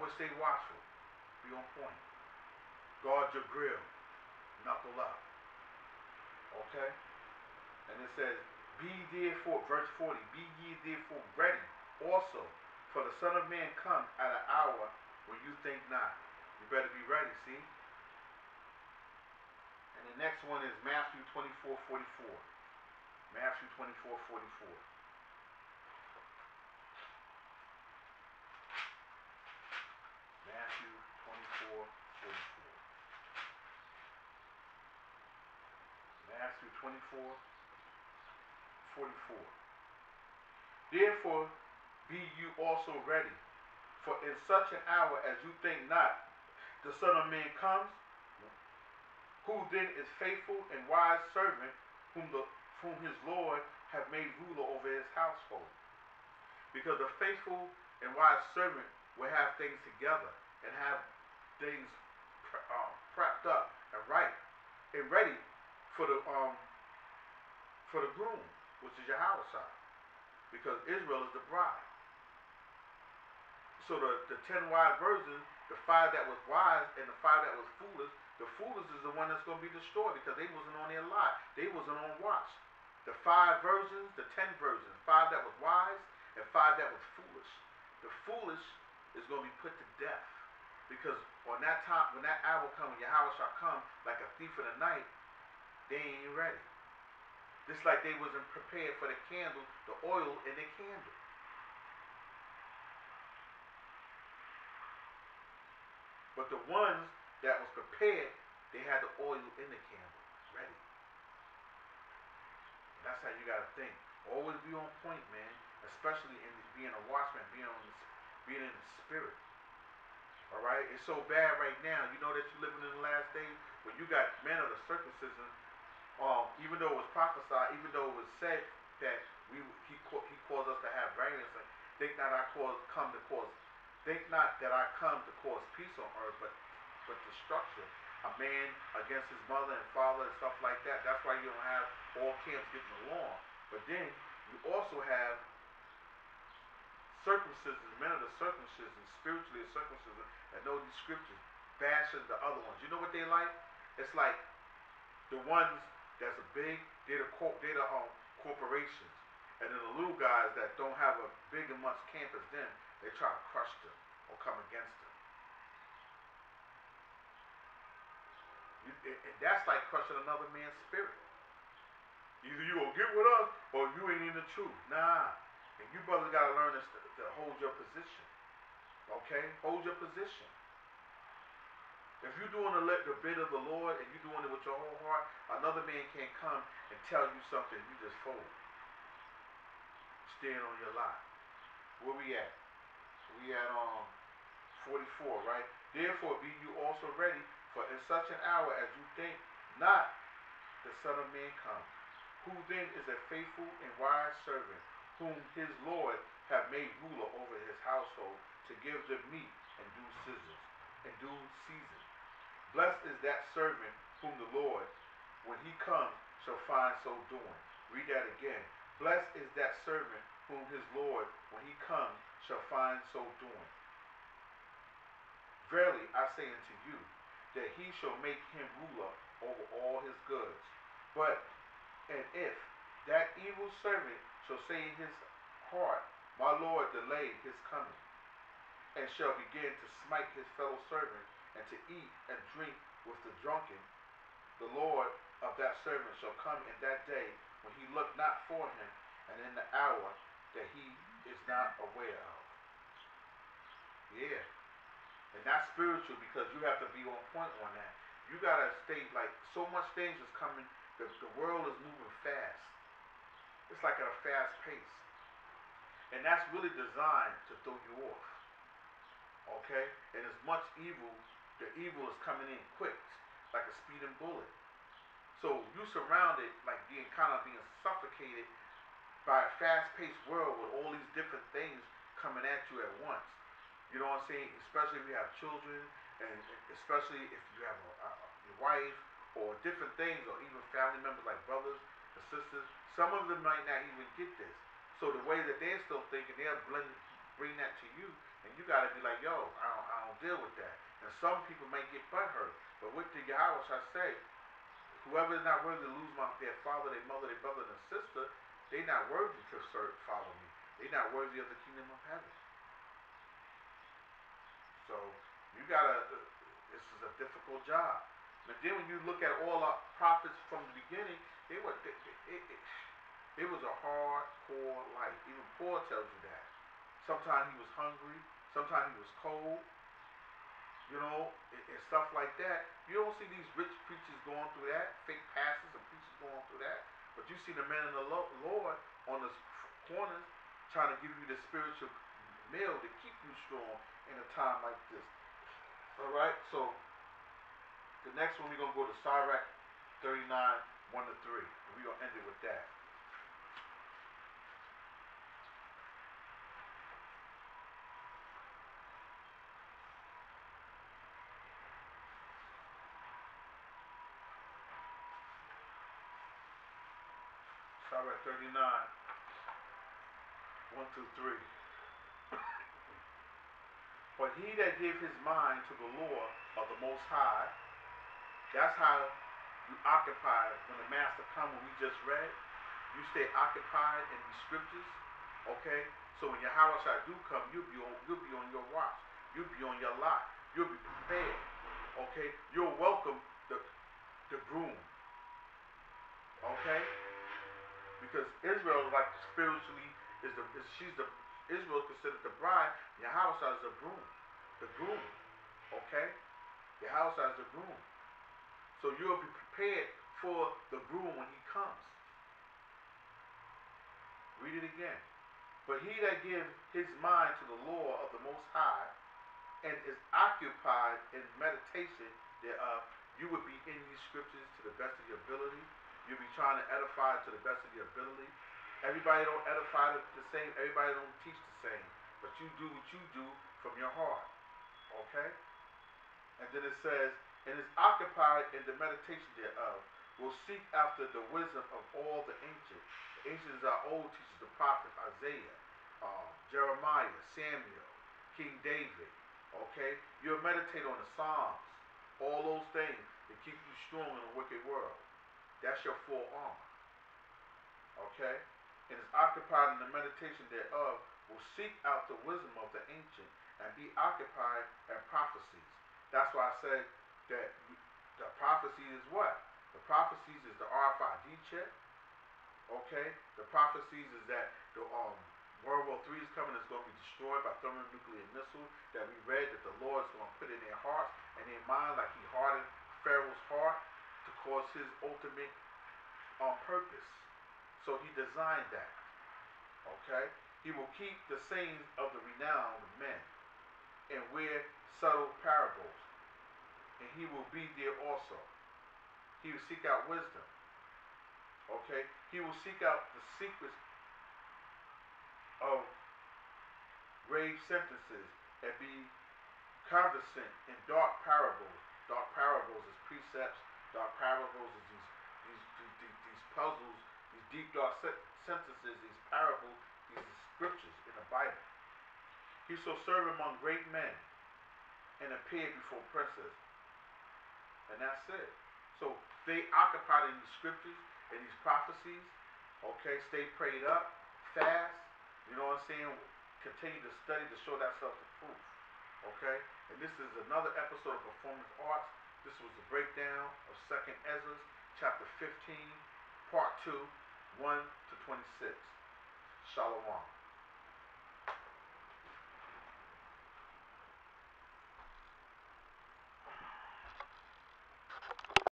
Always stay watchful. Be on point. Guard your grill. Knuckle up. Okay? And it says, be therefore, verse 40, be ye therefore ready also, for the Son of Man comes at an hour when you think not. You better be ready, see? And the next one is Matthew 24:44. Matthew 24:44. Matthew 24:44. Matthew 24:44. Therefore, be you also ready, for in such an hour as you think not, the Son of Man comes. Who then is faithful and wise servant, whom his Lord have made ruler over his household? Because the faithful and wise servant will have things together and have things prepped up and right and ready for the groom, which is your house side. Because Israel is the bride. So the 10 wise virgins, the 5 that was wise and the 5 that was foolish, the foolish is the one that's going to be destroyed because they wasn't on their lot. They wasn't on watch. The 5 virgins, the 10 virgins, 5 that was wise and 5 that was foolish. The foolish is going to be put to death because on that time, when that hour comes, when Yahweh shall come like a thief in the night, they ain't ready. Just like they wasn't prepared for the candle, the oil in the candle. But the ones that was prepared, they had the oil in the candle, ready. That's how you gotta think. Always be on point, man. Especially in being a watchman, being in the spirit. All right, it's so bad right now. You know that you're living in the last days when you got men of the circumcision. Even though it was prophesied, even though it was said that he caused us to have variance. Think not I come to cause. Think not that I come to cause peace on earth, but destruction. A man against his mother and father and stuff like that. That's why you don't have all camps getting along. But then you also have circumcision, men of the circumcision, spiritually a circumcision that know these scriptures, bashing the other ones. You know what they like? It's like the ones that's a big, they're the corporations. And then the little guys that don't have a big and much camp as them, they try to crush them or come against them. And that's like crushing another man's spirit. Either you gonna get with us or you ain't in the truth. Nah. And you brothers gotta learn to hold your position. Okay? Hold your position. If you're doing the bid of the Lord and you're doing it with your whole heart, another man can't come and tell you something. You just fold. Stand on your lot. Where we at? We at 44, right? Therefore be you also ready, for in such an hour as you think not, the Son of Man comes. Who then is a faithful and wise servant, whom his Lord have made ruler over his household, to give them meat in due season. Blessed is that servant whom the Lord, when he comes, shall find so doing. Read that again. Blessed is that servant whom his Lord, when he comes, shall find so doing. Verily I say unto you, that he shall make him ruler over all his goods. And if that evil servant shall say in his heart, my Lord delayed his coming, and shall begin to smite his fellow servant, and to eat and drink with the drunken, the Lord of that servant shall come in that day when he look not for him, and in the hour that he is not aware of. Yeah. And that's spiritual because you have to be on point on that. You gotta stay like so much things is coming. The world is moving fast. It's like at a fast pace. And that's really designed to throw you off. Okay? And as much evil, the evil is coming in quick, like a speeding bullet. So you surrounded like being suffocated by a fast-paced world with all these different things coming at you at once. You know what I'm saying? Especially if you have children, and especially if you have your wife, or different things, or even family members like brothers and sisters. Some of them might not even get this. So the way that they're still thinking, they're bring that to you, and you got to be like, yo, I don't deal with that. And some people may get butthurt, but what did Yahweh shall say? Whoever is not worthy to lose their father, their mother, their brother, and their sister, they not worthy to follow me. They not worthy of the kingdom of heaven. So you gotta. This is a difficult job. But then when you look at all the prophets from the beginning, they were. It was a hardcore life. Even Paul tells you that. Sometimes he was hungry. Sometimes he was cold. And stuff like that. You don't see these rich preachers going through that, fake pastors and preachers going through that. But you see the men of the Lord on the corners trying to give you the spiritual meal to keep you strong in a time like this. All right, so the next one we're going to go to Sirach 39, 1 to 3. And we're going to end it with that. Sirach 39, 1 through 3. But he that give his mind to the law of the Most High, that's how you occupy when the master comes, when we just read. You stay occupied in these scriptures, okay? So when Yahweh Shai do come, you'll be on your watch. You'll be on your lot. You'll be prepared, okay? You'll welcome the groom, okay? Because Israel is like spiritually Israel is considered the bride. Yahweh Shai is the groom, okay? Yahweh Shai is the groom. So you'll be prepared for the groom when he comes. Read it again. But he that give his mind to the law of the Most High, and is occupied in meditation thereof, you would be in these scriptures to the best of your ability. You'll be trying to edify to the best of your ability. Everybody don't edify the same. Everybody don't teach the same. But you do what you do from your heart. Okay? And then it says, and is occupied in the meditation thereof, will seek after the wisdom of all the ancients. The ancients are old teachers, the prophets, Isaiah, Jeremiah, Samuel, King David. Okay? You'll meditate on the Psalms. All those things to keep you strong in a wicked world. That's your full armor. Okay? And is occupied in the meditation thereof, will seek out the wisdom of the ancient, and be occupied in prophecies. That's why I said that the prophecy is what? The prophecies is the RFID chip. Okay? The prophecies is that the World War III is coming, it's going to be destroyed by thermonuclear missile that we read that the Lord is going to put in their hearts and their mind like he hardened Pharaoh's heart to cause his ultimate purpose. So he designed that. Okay? He will keep the sayings of the renowned men and wear subtle parables. And he will be there also. He will seek out wisdom. Okay? He will seek out the secrets of grave sentences and be conversant in dark parables. Dark parables is precepts. Dark parables is these puzzles, these deep dark sentences, these parables, these scriptures in the Bible. He shall serve among great men and appear before princes. And that's it. So stay occupied in these scriptures and these prophecies. Okay, stay prayed up, fast. You know what I'm saying? Continue to study to show thyself the proof. Okay? And this is another episode of Performance Arts. This was the breakdown of 2nd Ezra, chapter 15, part 2, 1 to 26. Shalom.